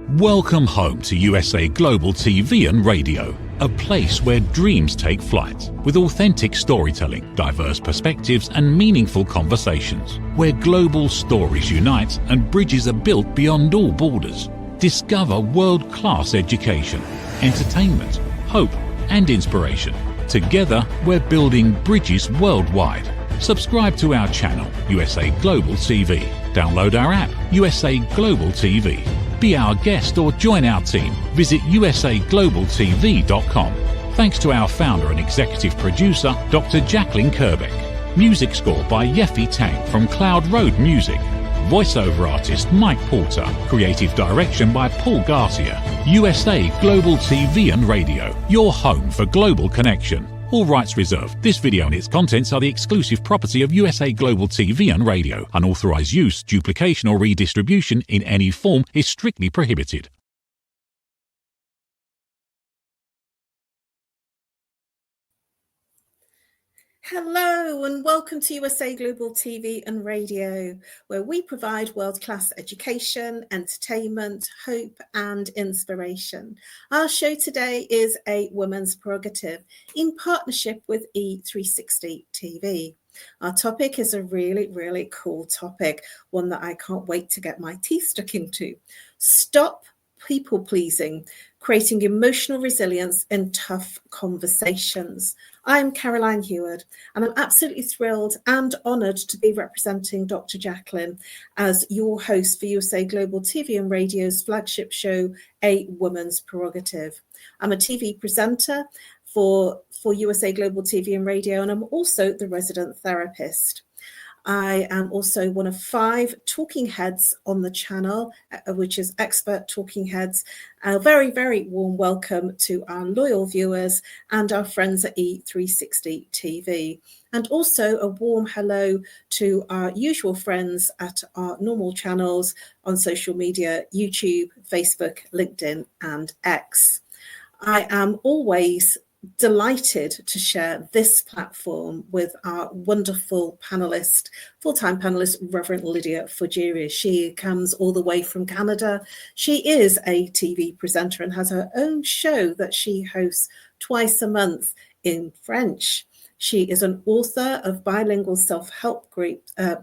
Welcome home to USA Global TV and Radio, a place where dreams take flight, with authentic storytelling, diverse perspectives and meaningful conversations, where global stories unite and bridges are built beyond all borders. Discover world-class education, entertainment, hope and inspiration. Together, we're building bridges worldwide. Subscribe to our channel, USA Global TV. Download our app, USA Global TV. Be our guest or join our team. Visit usaglobaltv.com. Thanks to our founder and executive producer, Dr. Jacqueline Kerbeck. Music score by Yeffy Tang from Cloud Road Music. Voiceover artist Mike Porter. Creative direction by Paul Garcia. USA Global TV and Radio, your home for global connection. All rights reserved. This video and its contents are the exclusive property of USA Global TV and Radio. Unauthorized use, duplication or redistribution in any form is strictly prohibited. Hello and welcome to USA Global TV and Radio, where we provide world-class education, entertainment, hope and inspiration. Our show today is a woman's prerogative in partnership with E360 TV. Our topic is a really cool topic, one that I can't wait to get my teeth stuck into. Stop people pleasing, creating emotional resilience in tough conversations. I'm Caroline Heward, and I'm absolutely thrilled and honoured to be representing Dr. Jacqueline as your host for USA Global TV and Radio's flagship show, A Woman's Prerogative. I'm a TV presenter for USA Global TV and Radio, and I'm also the resident therapist. I am also one of 5 talking heads on the channel, which is Expert Talking Heads. A very warm welcome to our loyal viewers and our friends at E360 TV. And also a warm hello to our usual friends at our normal channels on social media, YouTube, Facebook, LinkedIn, and X. I am always delighted to share this platform with our wonderful panelist, full-time panelist, Reverend Lydia Fujiri. She comes all the way from Canada. She is a TV presenter and has her own show that she hosts twice a month in French. She is an author of bilingual self-help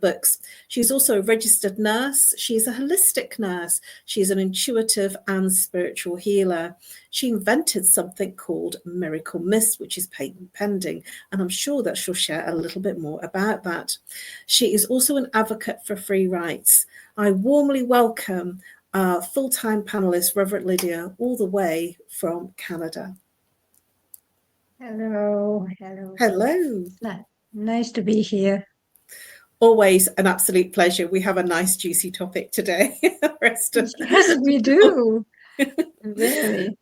books. She's also a registered nurse. She's a holistic nurse. She's an intuitive and spiritual healer. She invented something called Miracle Mist, which is patent pending, and I'm sure that she'll share a little bit more about that. She is also an advocate for free rights. I warmly welcome our full-time panelist, Reverend Lydia, all the way from Canada. Hello. Nice to be here. Always an absolute pleasure. We have a nice juicy topic today. Yes, we do. Really.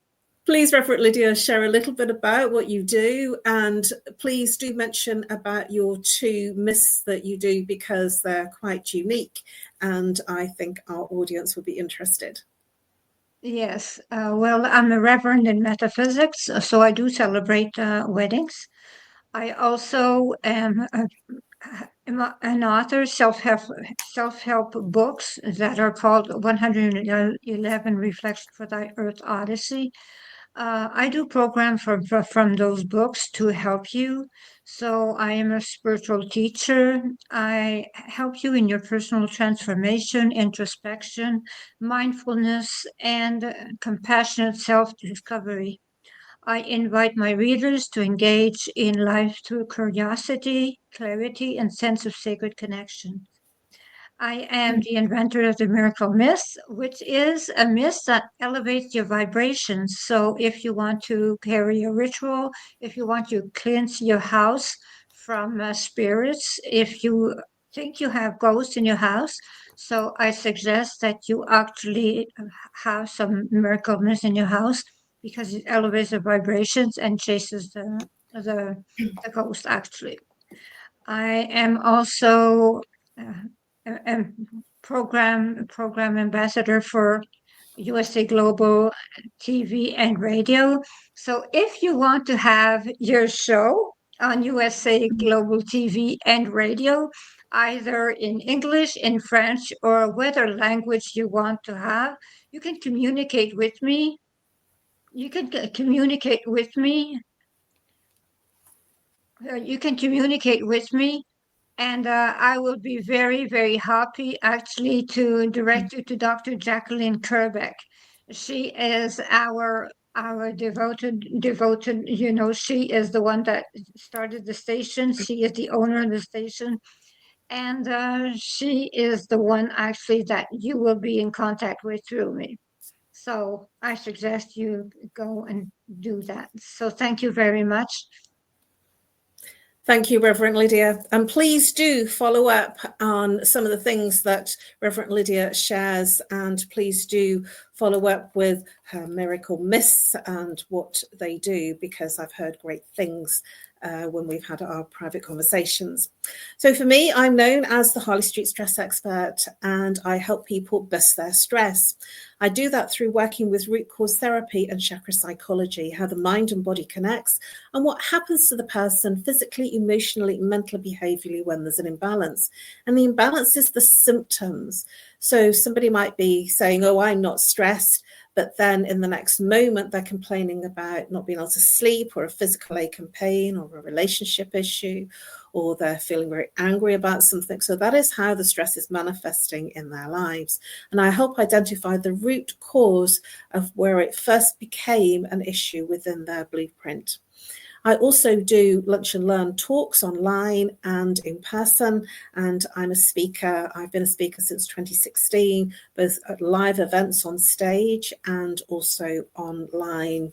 Please, Reverend Lydia, share a little bit about what you do, and please do mention about your 2 myths that you do, because they're quite unique and I think our audience will be interested. Yes, well, I'm a reverend in metaphysics, so I do celebrate weddings. I also am an author, self-help books that are called 111 Reflections for Thy Earth Odyssey. I do programs from those books to help you. So I am a spiritual teacher. I help you in your personal transformation, introspection, mindfulness, and compassionate self-discovery. I invite my readers to engage in life through curiosity, clarity, and sense of sacred connection. I am the inventor of the Miracle Mist, which is a mist that elevates your vibrations. So if you want to carry a ritual, if you want to cleanse your house from spirits, if you think you have ghosts in your house, so I suggest that you actually have some Miracle Mist in your house, because it elevates the vibrations and chases the ghost, actually. I am also a program ambassador for USA Global TV and Radio. So if you want to have your show on USA Global TV and Radio, either in English, in French, or whatever language you want to have. You can communicate with me. You can communicate with me. You can communicate with me, and I will be very, very happy actually to direct you to Dr. Jacqueline Kerbeck. She is our devoted, she is the one that started the station. She is the owner of the station. And she is the one actually that you will be in contact with through me. So I suggest you go and do that. So thank you very much. Thank you, Reverend Lydia. And please do follow up on some of the things that Reverend Lydia shares, and please do follow up with her Miracle Miss and what they do, because I've heard great things when we've had our private conversations. So for me, I'm known as the Harley Street Stress Expert, and I help people bust their stress. I do that through working with root cause therapy and chakra psychology, how the mind and body connects, and what happens to the person physically, emotionally, mentally, behaviorally when there's an imbalance. And the imbalance is the symptoms. So somebody might be saying, oh, I'm not stressed, but then in the next moment, they're complaining about not being able to sleep, or a physical ache and pain, or a relationship issue, or they're feeling very angry about something. So that is how the stress is manifesting in their lives. And I help identify the root cause of where it first became an issue within their blueprint. I also do lunch and learn talks online and in person, and I'm a speaker. I've been a speaker since 2016, both at live events on stage and also online.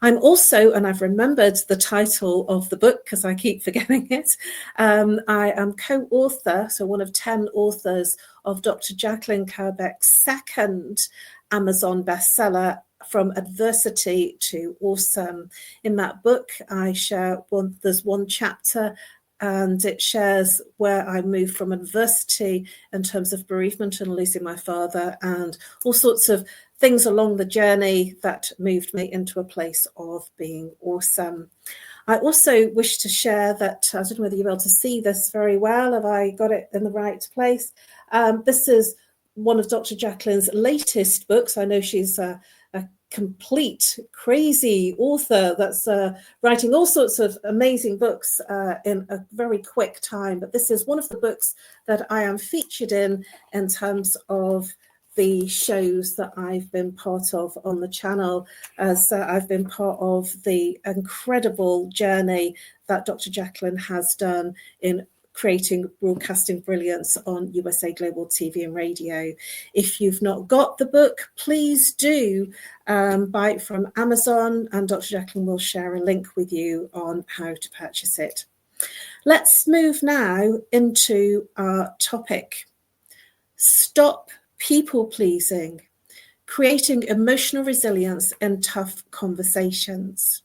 I'm also, and I've remembered the title of the book because I keep forgetting it, I am co-author, so one of 10 authors of Dr. Jacqueline Kerbeck's second Amazon bestseller, From Adversity to Awesome. In that book, I share there's one chapter, and it shares where I moved from adversity in terms of bereavement and losing my father, and all sorts of things along the journey that moved me into a place of being awesome. I also wish to share that, I don't know whether you're able to see this very well, have I got it in the right place? This is one of Dr. Jacqueline's latest books. I know she's a complete crazy author that's writing all sorts of amazing books in a very quick time. But this is one of the books that I am featured in terms of the shows that I've been part of on the channel, as I've been part of the incredible journey that Dr. Jacqueline has done in creating broadcasting brilliance on USA Global TV and radio. If you've not got the book, please do buy it from Amazon, and Dr. Jacqueline will share a link with you on how to purchase it. Let's move now into our topic. Stop people pleasing, creating emotional resilience in tough conversations.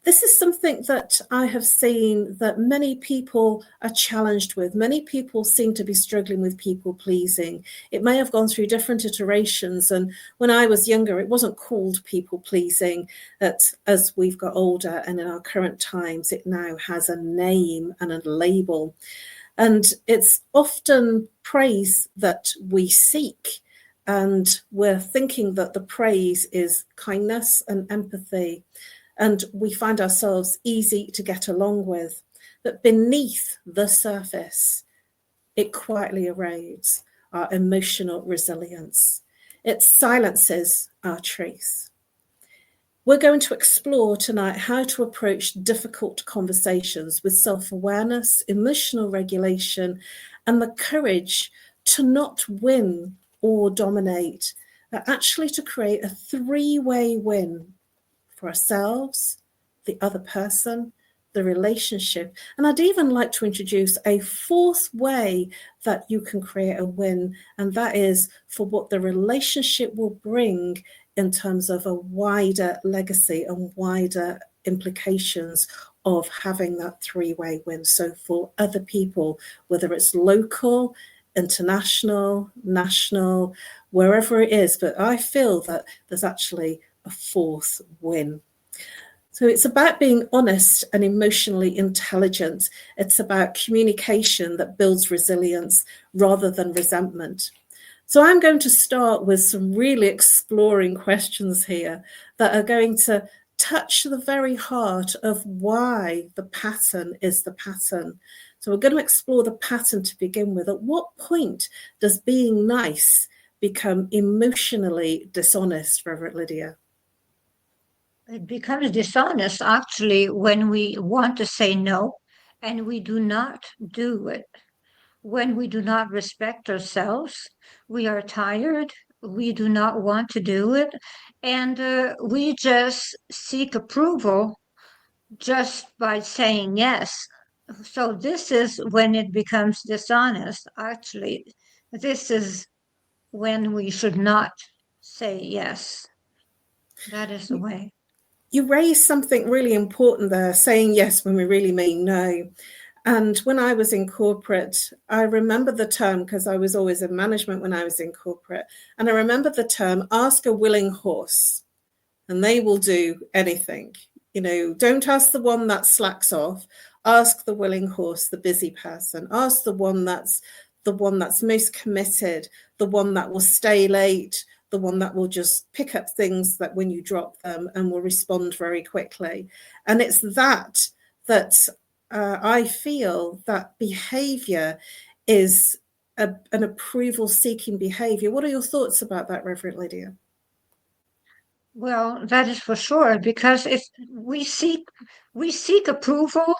This is something that I have seen that many people are challenged with. Many people seem to be struggling with people pleasing. It may have gone through different iterations. And when I was younger, it wasn't called people pleasing. That as we've got older and in our current times, it now has a name and a label. And it's often praise that we seek. And we're thinking that the praise is kindness and empathy. And we find ourselves easy to get along with. But beneath the surface, it quietly erodes our emotional resilience. It silences our truth. We're going to explore tonight how to approach difficult conversations with self-awareness, emotional regulation, and the courage to not win or dominate, but actually to create a three-way win for ourselves, the other person, the relationship. And I'd even like to introduce a fourth way that you can create a win, and that is for what the relationship will bring in terms of a wider legacy and wider implications of having that three-way win. So for other people, whether it's local, international, national, wherever it is, but I feel that there's actually a fourth win. So it's about being honest and emotionally intelligent. It's about communication that builds resilience rather than resentment. So I'm going to start with some really exploring questions here that are going to touch the very heart of why the pattern is the pattern. So we're going to explore the pattern to begin with. At what point does being nice become emotionally dishonest, Reverend Lydia? It becomes dishonest actually when we want to say no and we do not do it. When we do not respect ourselves, we are tired, we do not want to do it, and we just seek approval just by saying yes. So this is when it becomes dishonest. Actually, this is when we should not say yes. That is the way. You raised something really important there, saying yes when we really mean no. And when I was in corporate, I remember the term, because I was always in management when I was in corporate, and I remember the term, ask a willing horse, and they will do anything. You know, don't ask the one that slacks off, ask the willing horse, the busy person, ask the one that's most committed, the one that will stay late, the one that will just pick up things that when you drop them and will respond very quickly. And it's that I feel that behavior is an approval-seeking behavior. What are your thoughts about that, Reverend Lydia? Well, that is for sure, because if we seek approval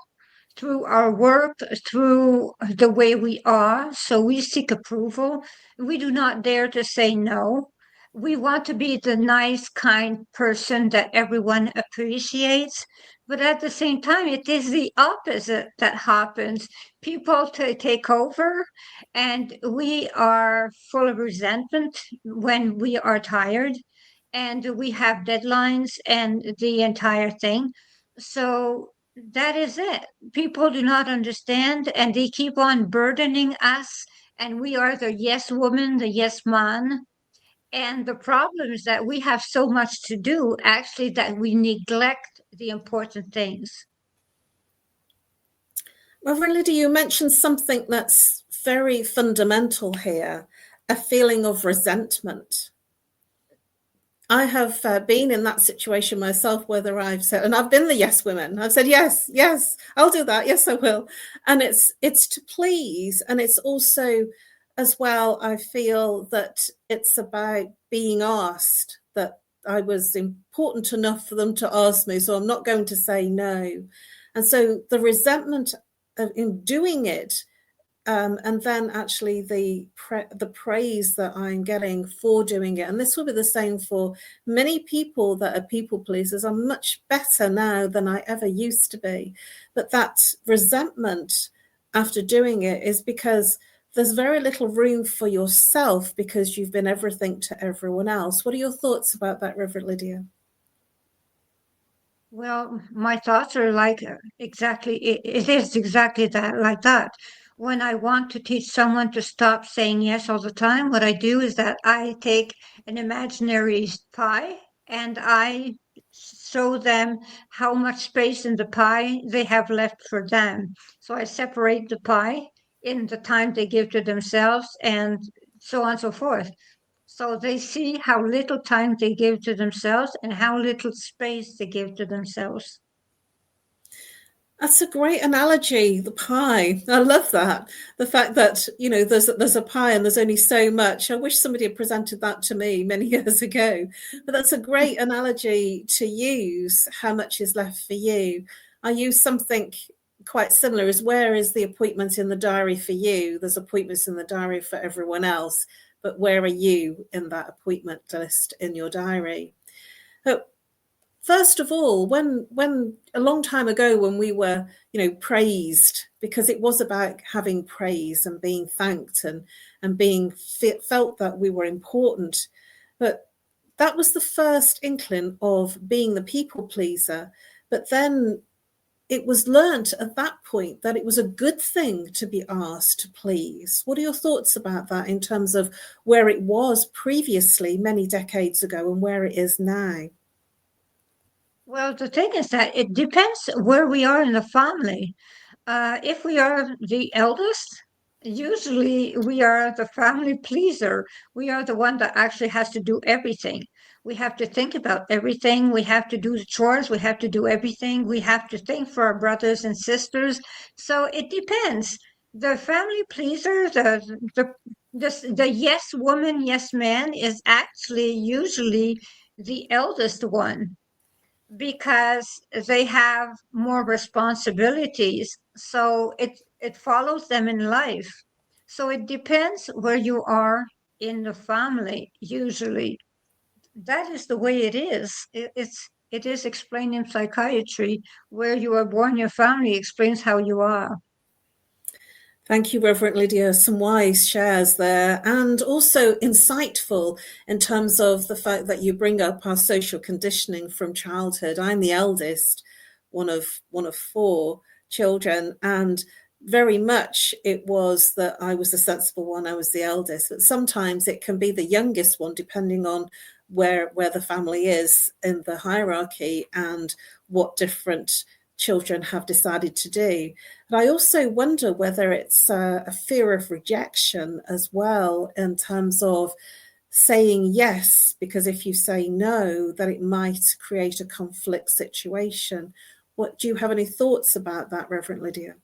through our work, through the way we are. So we seek approval. We do not dare to say no. We want to be the nice, kind person that everyone appreciates. But at the same time, it is the opposite that happens. People take over, and we are full of resentment when we are tired, and we have deadlines and the entire thing. So that is it. People do not understand, and they keep on burdening us, and we are the yes woman, the yes man. And the problem is that we have so much to do, actually, that we neglect the important things. Reverend Lydia, you mentioned something that's very fundamental here, a feeling of resentment. I have been in that situation myself, whether I've said, and I've been the yes woman. I've said, yes, I'll do that. Yes, I will. And it's to please. And it's also, as well, I feel that it's about being asked, that I was important enough for them to ask me, so I'm not going to say no. And so the resentment in doing it, and then actually the praise that I'm getting for doing it. And this will be the same for many people that are people pleasers. I'm much better now than I ever used to be. But that resentment after doing it is because there's very little room for yourself because you've been everything to everyone else. What are your thoughts about that, Reverend Lydia? Well, my thoughts are like exactly, it is exactly that, like that. When I want to teach someone to stop saying yes all the time, what I do is that I take an imaginary pie and I show them how much space in the pie they have left for them. So I separate the pie in the time they give to themselves and so on and so forth. So they see how little time they give to themselves and how little space they give to themselves. That's a great analogy, the pie. I love that. The fact that, you know, there's a pie and there's only so much. I wish somebody had presented that to me many years ago. But that's a great analogy to use, how much is left for you. I use something quite similar, is where is the appointment in the diary for you? There's appointments in the diary for everyone else, but where are you in that appointment list in your diary? So, first of all, when a long time ago, when we were, you know, praised, because it was about having praise and being thanked and being felt that we were important, but that was the first inkling of being the people pleaser. But then it was learnt at that point that it was a good thing to be asked to please. What are your thoughts about that in terms of where it was previously many decades ago and where it is now? Well, the thing is that it depends where we are in the family. If we are the eldest, usually we are the family pleaser. We are the one that actually has to do everything. We have to think about everything. We have to do the chores. We have to do everything. We have to think for our brothers and sisters. So it depends. The family pleaser, the yes woman, yes man is actually usually the eldest one because they have more responsibilities. So it follows them in life. So it depends where you are in the family, usually. That is the way it is. It is explained in psychiatry. Where you are born, your family explains how you are. Thank you, Reverend Lydia. Some wise shares there, and also insightful in terms of the fact that you bring up our social conditioning from childhood. I'm the eldest, one of four children, and very much it was that I was the sensible one, I was the eldest. But sometimes it can be the youngest one, depending on where the family is in the hierarchy and what different children have decided to do. But I also wonder whether it's a fear of rejection as well, in terms of saying yes, because if you say no, that it might create a conflict situation. Do you have any thoughts about that, Reverend Lydia?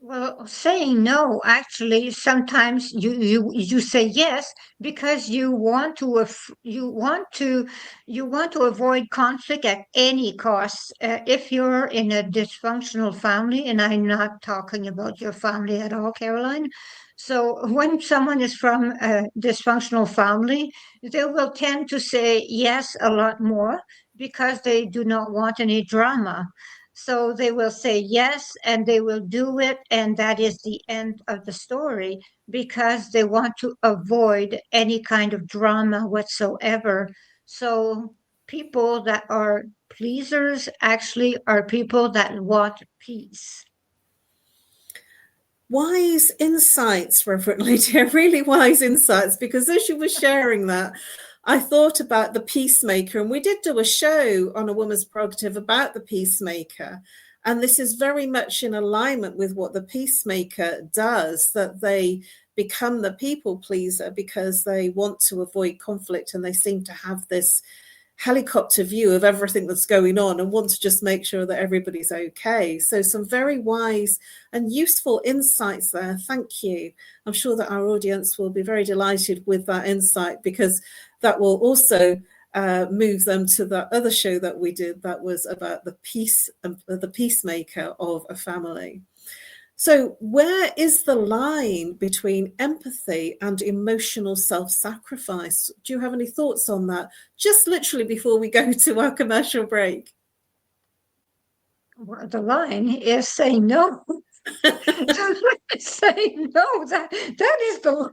Well, saying no, actually, sometimes you say yes because you want to avoid conflict at any cost. If you're in a dysfunctional family, and I'm not talking about your family at all, Caroline. So when someone is from a dysfunctional family, they will tend to say yes a lot more because they do not want any drama. So they will say yes and they will do it, and that is the end of the story because they want to avoid any kind of drama whatsoever. So people that are pleasers actually are people that want peace. Wise insights, Reverend Lydia, really wise insights, because as you were sharing that, I thought about the peacemaker, and we did do a show on A Woman's Prerogative about the peacemaker. And this is very much in alignment with what the peacemaker does, that they become the people pleaser because they want to avoid conflict, and they seem to have this helicopter view of everything that's going on and want to just make sure that everybody's okay. So some very wise and useful insights there. Thank you. I'm sure that our audience will be very delighted with that insight, because that will also move them to that other show that we did that was about the peacemaker of a family. So where is the line between empathy and emotional self-sacrifice? Do you have any thoughts on that? Just literally before we go to our commercial break. Well, the line is say no. Say no. That is the line.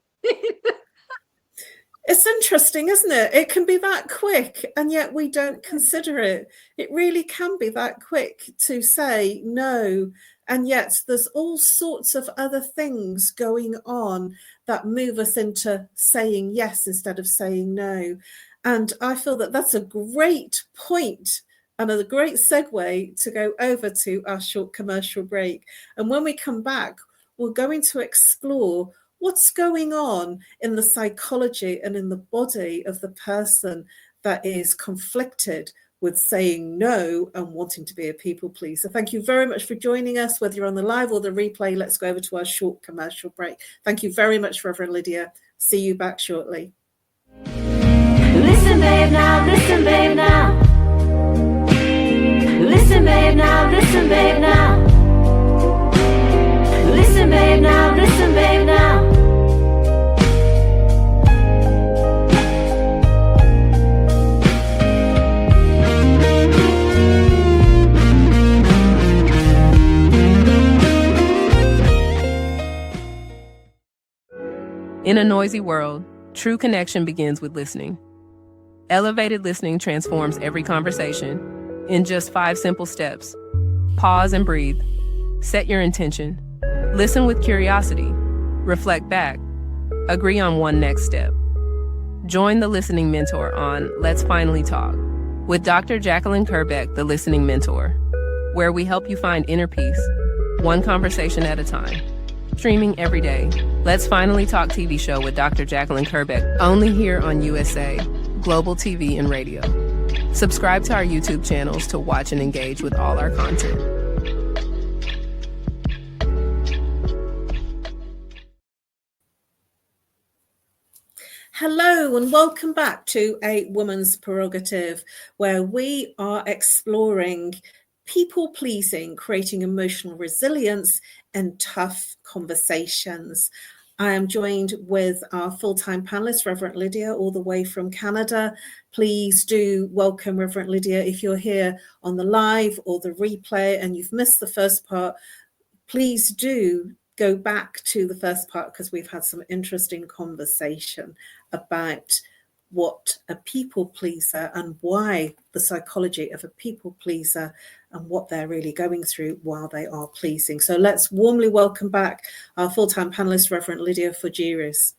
It's interesting, isn't it? It can be that quick, and yet we don't consider it. It really can be that quick to say no, and yet there's all sorts of other things going on that move us into saying yes instead of saying no. And I feel that that's a great point and a great segue to go over to our short commercial break. And when we come back, we're going to explore what's going on in the psychology and in the body of the person that is conflicted with saying no and wanting to be a people pleaser. Thank you very much for joining us, whether you're on the live or the replay. Let's go over to our short commercial break. Thank you very much, Reverend Lydia. See you back shortly. Listen, babe, now, listen, babe, now. Listen, babe, now, listen, babe, now. Listen, babe, now, listen, babe, now. In a noisy world, true connection begins with listening. Elevated listening transforms every conversation in just 5 simple steps. Pause and breathe. Set your intention. Listen with curiosity. Reflect back. Agree on one next step. Join the listening mentor on Let's Finally Talk, with Dr. Jacqueline Kerbeck, the listening mentor, where we help you find inner peace, one conversation at a time. Streaming every day. Let's Finally Talk TV show with Dr. Jacqueline Kerbeck, only here on USA, Global TV and Radio. Subscribe to our YouTube channels to watch and engage with all our content. Hello and welcome back to A Woman's Prerogative, where we are exploring people pleasing, creating emotional resilience and tough conversations. I am joined with our full-time panelist, Reverend Lydia, all the way from Canada. Please do welcome Reverend Lydia. If you're here on the live or the replay and you've missed the first part, please do go back to the first part, because we've had some interesting conversation about what a people pleaser and why the psychology of a people pleaser and what they're really going through while they are pleasing. So let's warmly welcome back our full-time panelist, Reverend Lydia Fogiris.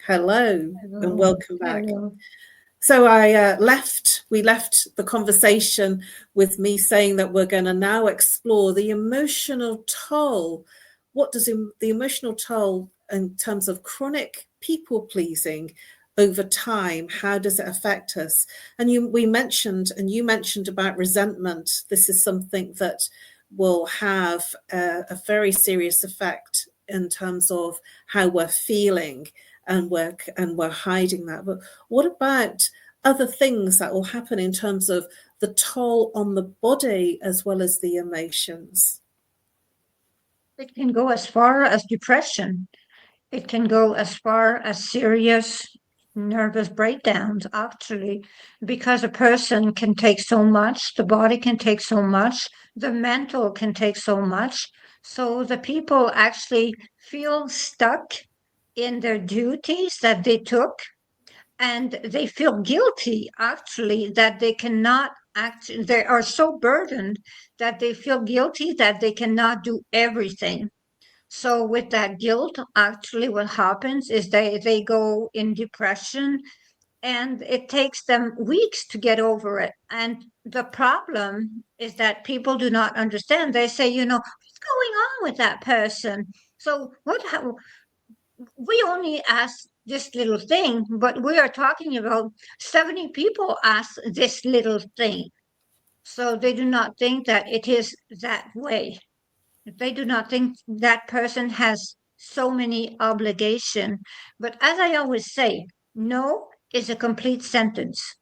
Hello. And welcome back. Hello. So we left the conversation with me saying that we're going to now explore the emotional toll. What does the emotional toll in terms of chronic people pleasing over time, how does it affect us? And you mentioned about resentment. This is something that will have a very serious effect in terms of how we're feeling, and we're hiding that. But what about other things that will happen in terms of the toll on the body as well as the emotions? It can go as far as depression. It can go as far as serious nervous breakdowns, actually, because a person can take so much, the body can take so much, the mental can take so much. So the people actually feel stuck in their duties that they took, and they feel guilty, actually, that they cannot act. They are so burdened that they feel guilty that they cannot do everything. So with that guilt, actually what happens is they go in depression, and it takes them weeks to get over it. And the problem is that people do not understand. They say, what's going on with that person? So we only ask this little thing, but we are talking about 70 people ask this little thing. So they do not think that it is that way. They do not think that person has so many obligations. But as I always say, no is a complete sentence.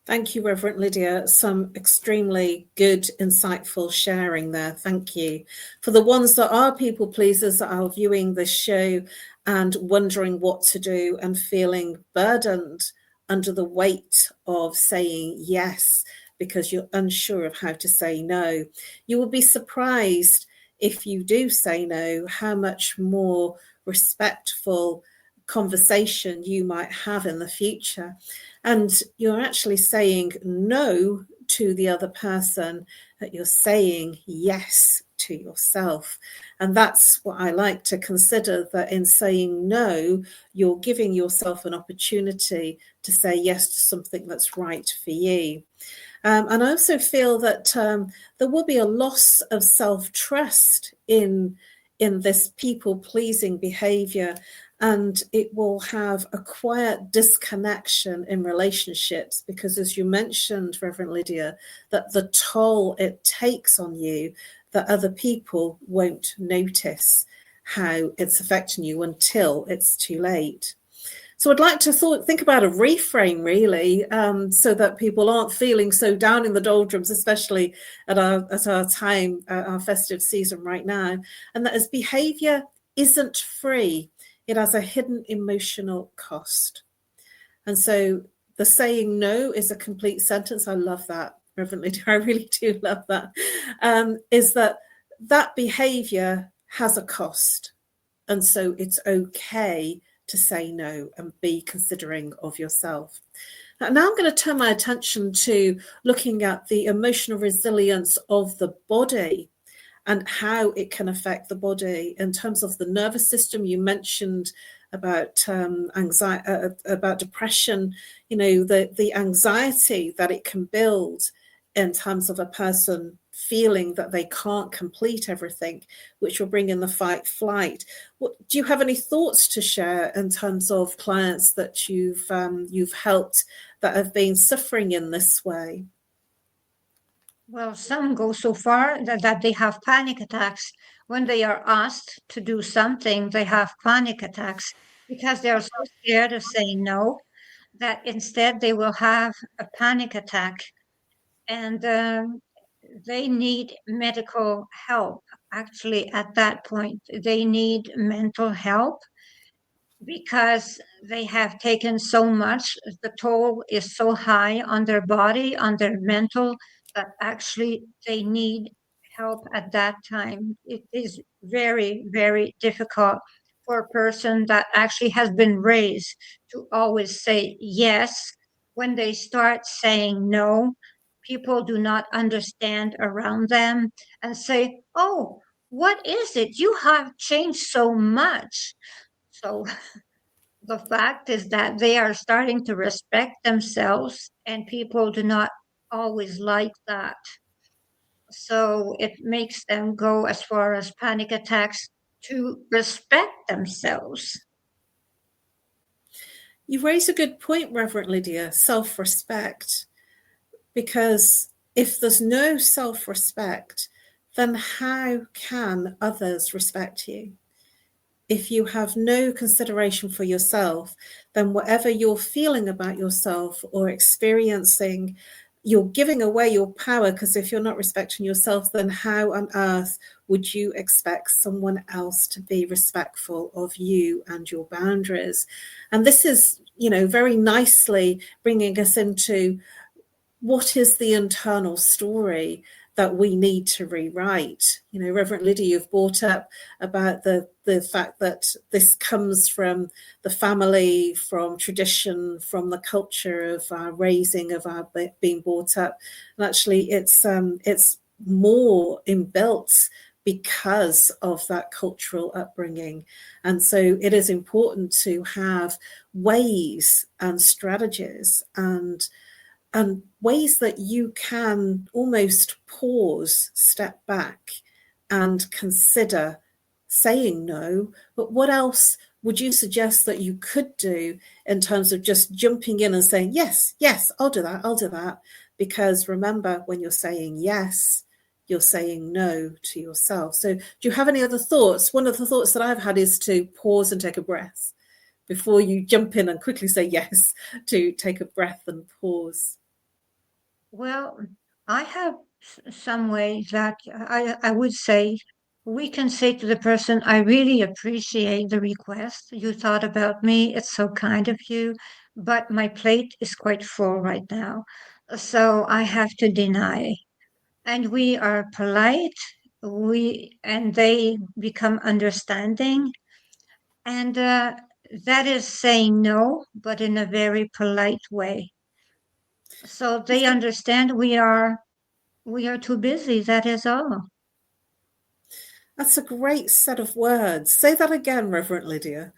Thank you, Reverend Lydia. Some extremely good, insightful sharing there. Thank you. For the ones that are people pleasers that are viewing this show and wondering what to do and feeling burdened under the weight of saying yes, because you're unsure of how to say no, you will be surprised if you do say no, how much more respectful conversation you might have in the future. And you're actually saying no to the other person, that you're saying yes to yourself. And that's what I like to consider, that in saying no, you're giving yourself an opportunity to say yes to something that's right for you. And I also feel that there will be a loss of self-trust in this people-pleasing behavior, and it will have a quiet disconnection in relationships, because, as you mentioned, Reverend Lydia, that the toll it takes on you, that other people won't notice how it's affecting you until it's too late. So I'd like to think about a reframe, really, so that people aren't feeling so down in the doldrums, especially at our time, our festive season right now. And that as behavior isn't free, it has a hidden emotional cost. And so the saying no is a complete sentence. I love that, Reverend Lydia. I really do love that. Is that behavior has a cost. And so it's okay to say no and be considering of yourself. Now I'm going to turn my attention to looking at the emotional resilience of the body and how it can affect the body in terms of the nervous system. You mentioned about anxiety, about depression, the anxiety that it can build in terms of a person feeling that they can't complete everything, which will bring in the fight flight. Do you have any thoughts to share in terms of clients that you've helped that have been suffering in this way? Well, some go so far that they have panic attacks. When they are asked to do something, they have panic attacks because they are so scared of saying no that instead they will have a panic attack. And they need medical help. Actually, at that point, they need mental help because they have taken so much. The toll is so high on their body, on their mental, that actually they need help at that time. It is very, very difficult for a person that actually has been raised to always say yes. When they start saying no, people do not understand around them and say, "Oh, what is it? You have changed so much." So the fact is that they are starting to respect themselves, and people do not always like that. So it makes them go as far as panic attacks to respect themselves. You raise a good point, Reverend Lydia, self-respect. Because if there's no self-respect, then how can others respect you? If you have no consideration for yourself, then whatever you're feeling about yourself or experiencing, you're giving away your power, because if you're not respecting yourself, then how on earth would you expect someone else to be respectful of you and your boundaries? And this is, very nicely bringing us into what is the internal story that we need to rewrite. Reverend Lydia, you've brought up about the fact that this comes from the family, from tradition, from the culture of our raising, of our being brought up. And actually it's more inbuilt because of that cultural upbringing. And so it is important to have ways and strategies and ways that you can almost pause, step back and consider saying no. But what else would you suggest that you could do in terms of just jumping in and saying, yes, I'll do that. Because remember, when you're saying yes, you're saying no to yourself. So do you have any other thoughts? One of the thoughts that I've had is to pause and take a breath before you jump in and quickly say yes, to take a breath and pause. Well, I have some way that I would say we can say to the person, "I really appreciate the request. You thought about me. It's so kind of you, but my plate is quite full right now. So I have to deny." And we are polite, and they become understanding. And that is saying no, but in a very polite way. So they understand we are too busy. That is all. That's a great set of words. Say that again, Reverend Lydia.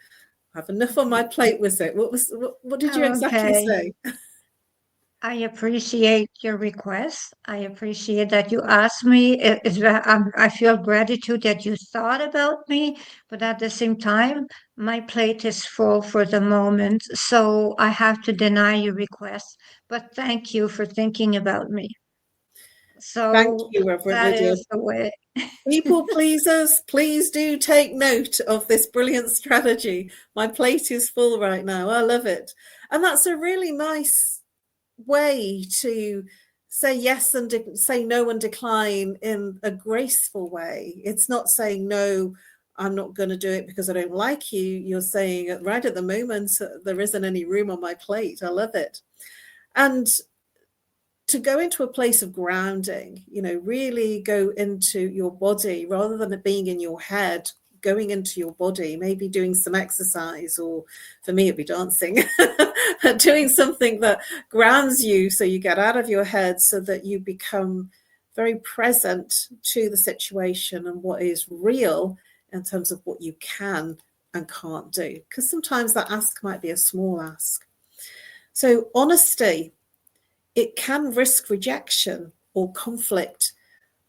I have enough on my plate with it. What did you exactly say? I appreciate your request. I appreciate that you asked me. I feel gratitude that you thought about me, but at the same time, my plate is full for the moment, so I have to deny your request. But thank you for thinking about me. So thank you, Reverend that Lydia. is the way. People pleasers, please do take note of this brilliant strategy. My plate is full right now. I love it. And that's a really nice way to say yes and say no and decline in a graceful way. It's not saying no, I'm not going to do it because I don't like you. You're saying right at the moment there isn't any room on my plate. I love it. And to go into a place of grounding, really go into your body rather than it being in your head, going into your body, maybe doing some exercise, or for me it'd be dancing, doing something that grounds you so you get out of your head, so that you become very present to the situation and what is real in terms of what you can and can't do, because sometimes that ask might be a small ask. So honesty, it can risk rejection or conflict.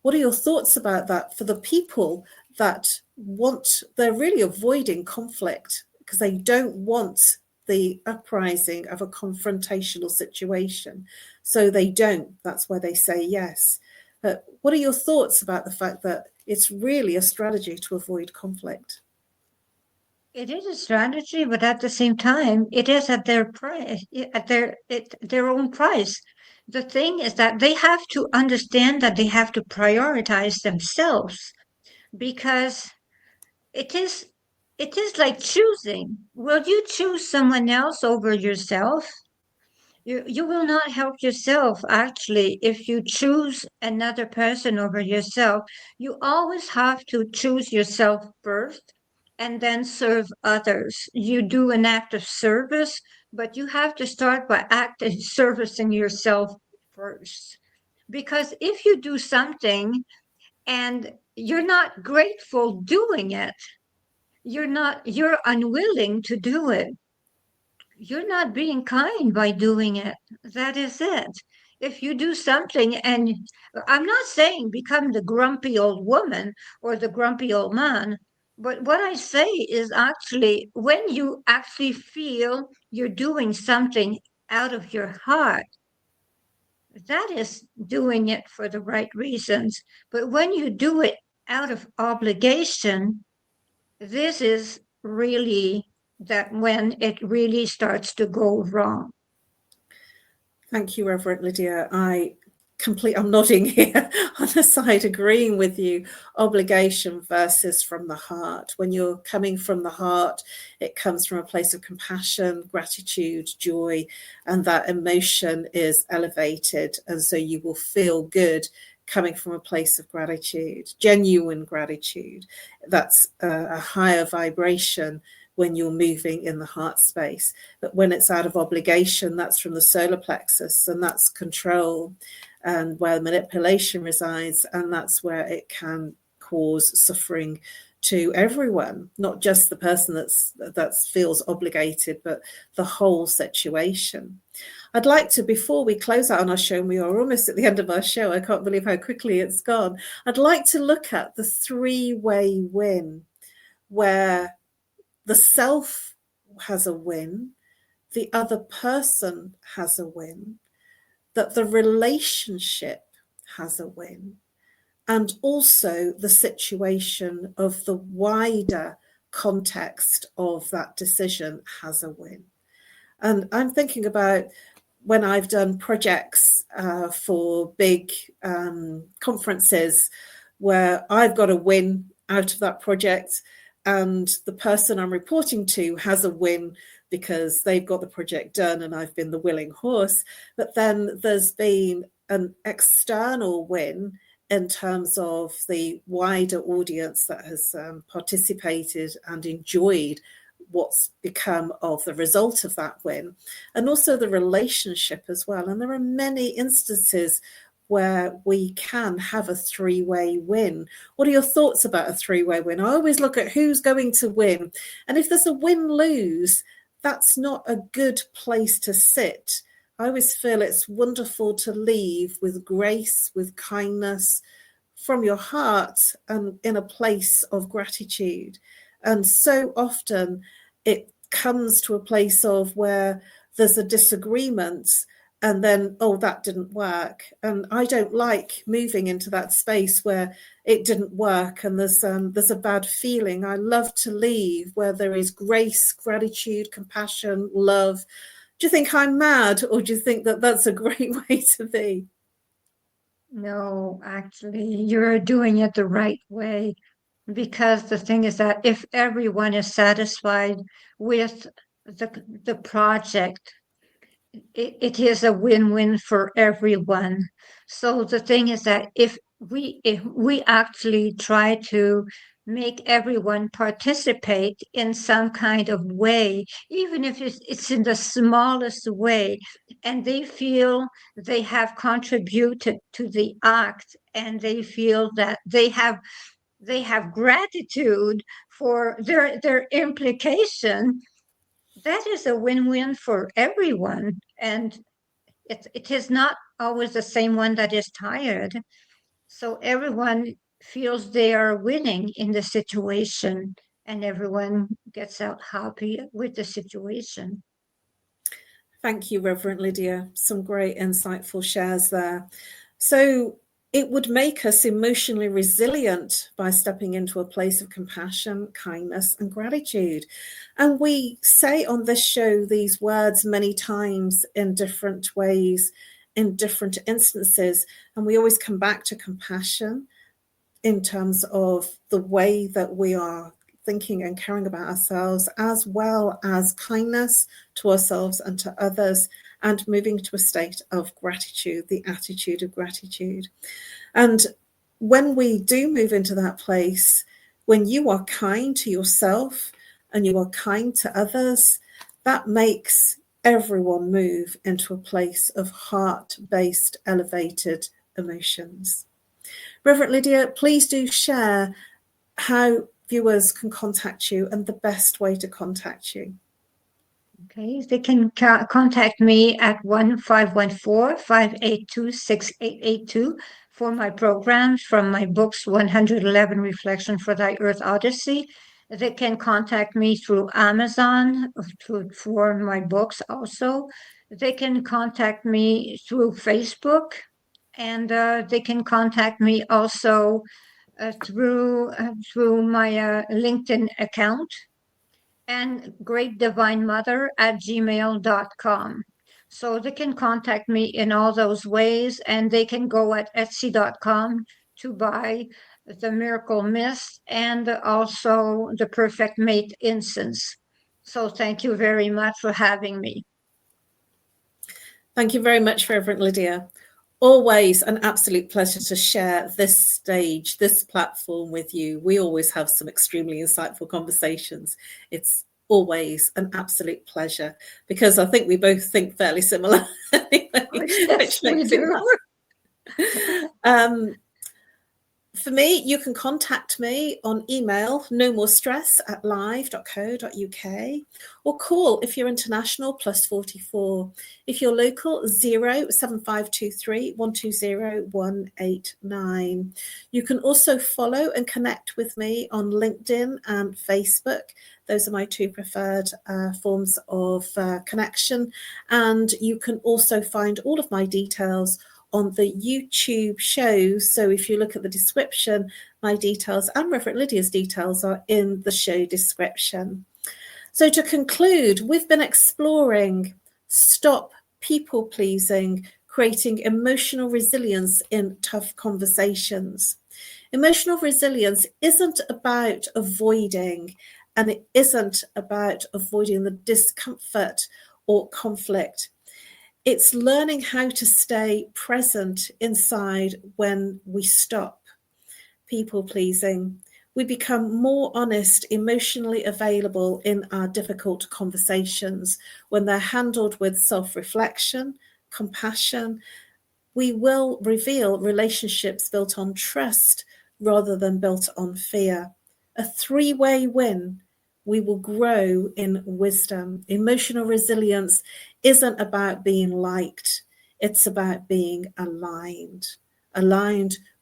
What are your thoughts about that for the people that they're really avoiding conflict because they don't want the uprising of a confrontational situation? So that's why they say yes. But what are your thoughts about the fact that it's really a strategy to avoid conflict? It is a strategy, but at the same time, it is at their price, at their own price. The thing is that they have to understand that they have to prioritize themselves, because it is like choosing. Will you choose someone else over yourself? You will not help yourself, actually, if you choose another person over yourself. You always have to choose yourself first and then serve others. You do an act of service, but you have to start by servicing yourself first. Because if you do something and you're not grateful doing it, you're unwilling to do it, you're not being kind by doing it. That is it. If you do something, and I'm not saying become the grumpy old woman or the grumpy old man, but what I say is actually when you actually feel you're doing something out of your heart, that is doing it for the right reasons. But when you do it out of obligation, this is really that when it really starts to go wrong. Thank you, Reverend Lydia. I'm nodding here on the side, agreeing with you. Obligation versus from the heart. When you're coming from the heart, it comes from a place of compassion, gratitude, joy, and that emotion is elevated. And so you will feel good coming from a place of gratitude, genuine gratitude. That's a higher vibration when you're moving in the heart space. But when it's out of obligation, that's from the solar plexus, and that's control and where manipulation resides, and that's where it can cause suffering to everyone, not just the person that feels obligated, but the whole situation. I'd like to, before we close out on our show, and we are almost at the end of our show, I can't believe how quickly it's gone, I'd like to look at the three-way win, where the self has a win, the other person has a win, that the relationship has a win, and also the situation of the wider context of that decision has a win. And I'm thinking about when I've done projects for big conferences where I've got a win out of that project, and the person I'm reporting to has a win because they've got the project done and I've been the willing horse. But then there's been an external win in terms of the wider audience that has participated and enjoyed what's become of the result of that win, and also the relationship as well. And there are many instances where we can have a three-way win. What are your thoughts about a three-way win? I always look at who's going to win. And if there's a win-lose, that's not a good place to sit. I always feel it's wonderful to leave with grace, with kindness, from your heart, and in a place of gratitude. And so often it comes to a place of where there's a disagreement, and then, oh, that didn't work. And I don't like moving into that space where it didn't work and there's a bad feeling. I love to leave where there is grace, gratitude, compassion, love. Do you think I'm mad, or do you think that that's a great way to be? No, actually, you're doing it the right way, because the thing is that if everyone is satisfied with the project, it is a win-win for everyone. So the thing is that if we actually try to make everyone participate in some kind of way, even if it's in the smallest way, and they feel they have contributed to the act, and they feel that they have they have gratitude for their implication, that is a win-win for everyone. And it is not always the same one that is tired. So everyone feels they are winning in the situation, and everyone gets out happy with the situation. Thank you, Reverend Lydia. Some great insightful shares there. So it would make us emotionally resilient by stepping into a place of compassion, kindness, and gratitude. And we say on this show these words many times in different ways, in different instances, and we always come back to compassion in terms of the way that we are thinking and caring about ourselves, as well as kindness to ourselves and to others, and moving to a state of gratitude, the attitude of gratitude. And when we do move into that place, when you are kind to yourself and you are kind to others, that makes everyone move into a place of heart-based, elevated emotions. Reverend Lydia, please do share how viewers can contact you and the best way to contact you. Okay, they can contact me at 1-514-582-6882 for my programs from my books, 111 Reflection for Thy Earth Odyssey. They can contact me through Amazon for my books also. They can contact me through Facebook, and they can contact me also through my LinkedIn account, and greatdivinemother@gmail.com. So they can contact me in all those ways, and they can go at etsy.com to buy the Miracle Mist and also the Perfect Mate incense. So thank you very much for having me. Thank you very much, Reverend Lydia. Always an absolute pleasure to share this stage, this platform with you. We always have some extremely insightful conversations. It's always an absolute pleasure because I think we both think fairly similar. Anyway, Yes, we do. For me, you can contact me on email, nomorestress@live.co.uk, or call if you're international, +44. If you're local, 07523 120 189. You can also follow and connect with me on LinkedIn and Facebook. Those are my two preferred forms of connection. And you can also find all of my details on the YouTube shows. So if you look at the description, my details and Reverend Lydia's details are in the show description. So to conclude, we've been exploring stop people pleasing, creating emotional resilience in tough conversations. Emotional resilience isn't about avoiding, and it isn't about avoiding the discomfort or conflict. It's learning how to stay present inside when we stop people pleasing. We become more honest, emotionally available in our difficult conversations. When they're handled with self-reflection, compassion, we will reveal relationships built on trust rather than built on fear. A three-way win. We will grow in wisdom. Emotional resilience isn't about being liked. It's about being aligned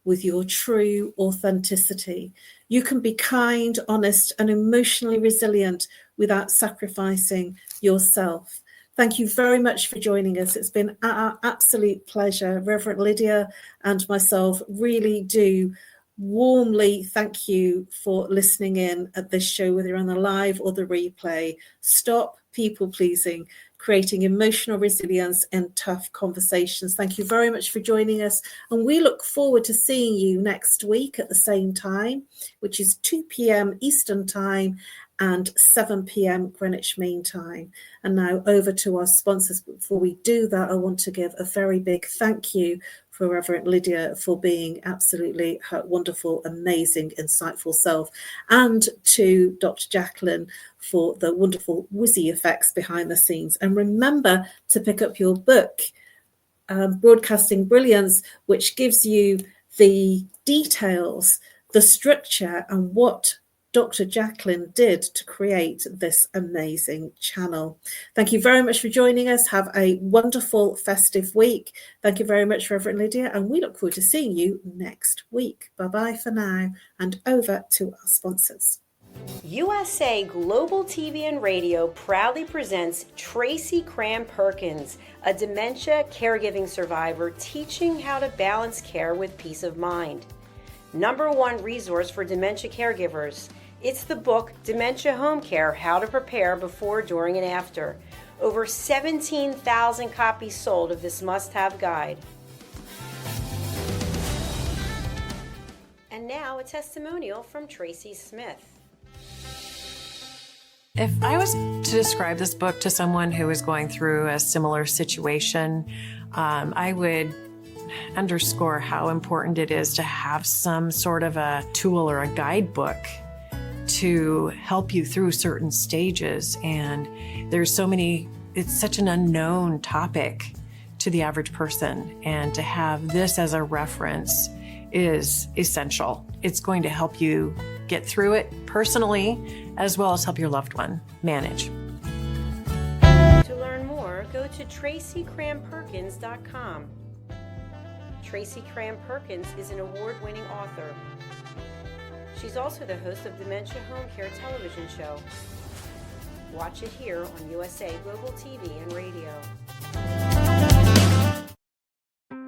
with your true authenticity. You can be kind, honest, and emotionally resilient without sacrificing yourself. Thank you very much for joining us. It's been our absolute pleasure. Reverend Lydia and myself really do warmly thank you for listening in at this show, whether you're on the live or the replay. Stop people pleasing, creating emotional resilience in tough conversations. Thank you very much for joining us, and we look forward to seeing you next week at the same time, which is 2 p.m. Eastern Time and 7 p.m. Greenwich Mean Time. And now over to our sponsors. Before we do that, I want to give a very big thank you for Reverend Lydia for being absolutely her wonderful, amazing, insightful self, and to Dr. Jacqueline for the wonderful whizzy effects behind the scenes. And remember to pick up your book, Broadcasting Brilliance, which gives you the details the structure and what Dr. Jacqueline did to create this amazing channel. Thank you very much for joining us. Have a wonderful festive week. Thank you very much, Reverend Lydia, and we look forward to seeing you next week. Bye-bye for now, and over to our sponsors. USA Global TV and Radio proudly presents Tracy Cram Perkins, a dementia caregiving survivor teaching how to balance care with peace of mind. #1 resource for dementia caregivers. It's the book Dementia Home Care: How to Prepare Before, During, and After. Over 17,000 copies sold of this must-have guide. And now a testimonial from Tracy Smith. If I was to describe this book to someone who is going through a similar situation, I would underscore how important it is to have some sort of a tool or a guidebook to help you through certain stages. And there's so many, it's such an unknown topic to the average person. And to have this as a reference is essential. It's going to help you get through it personally, as well as help your loved one manage. To learn more, go to TracyCramPerkins.com. Tracy Cram Perkins is an award-winning author. She's also the host of Dementia Home Care television show. Watch it here on USA Global TV and Radio.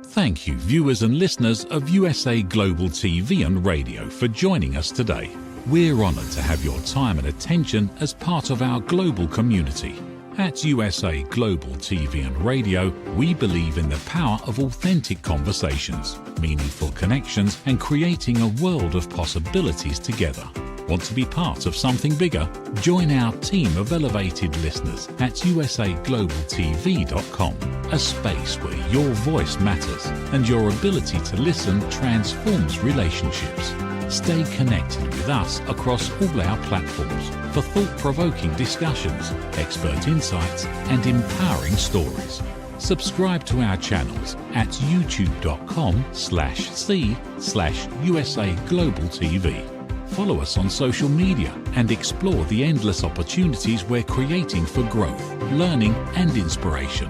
Thank you, viewers and listeners of USA Global TV and Radio, for joining us today. We're honoured to have your time and attention as part of our global community. At USA Global TV and Radio, we believe in the power of authentic conversations, meaningful connections, and creating a world of possibilities together. Want to be part of something bigger? Join our team of elevated listeners at usaglobaltv.com, a space where your voice matters and your ability to listen transforms relationships. Stay connected with us across all our platforms for thought-provoking discussions, expert insights, and empowering stories. Subscribe to our channels at youtube.com/c/USA Global TV. Follow us on social media and explore the endless opportunities we're creating for growth, learning, and inspiration.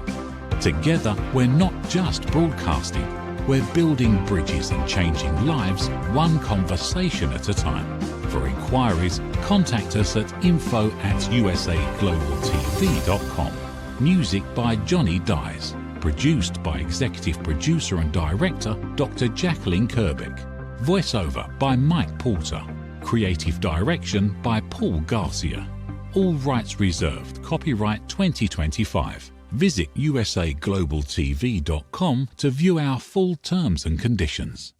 Together, we're not just broadcasting, we're building bridges and changing lives one conversation at a time. For inquiries, contact us at info@usaglobaltv.com. Music by Johnny Dies. Produced by Executive Producer and Director Dr. Jacqueline Kerbeck. Voiceover by Mike Porter. Creative Direction by Paul Garcia. All rights reserved. Copyright 2025. Visit usaglobaltv.com to view our full terms and conditions.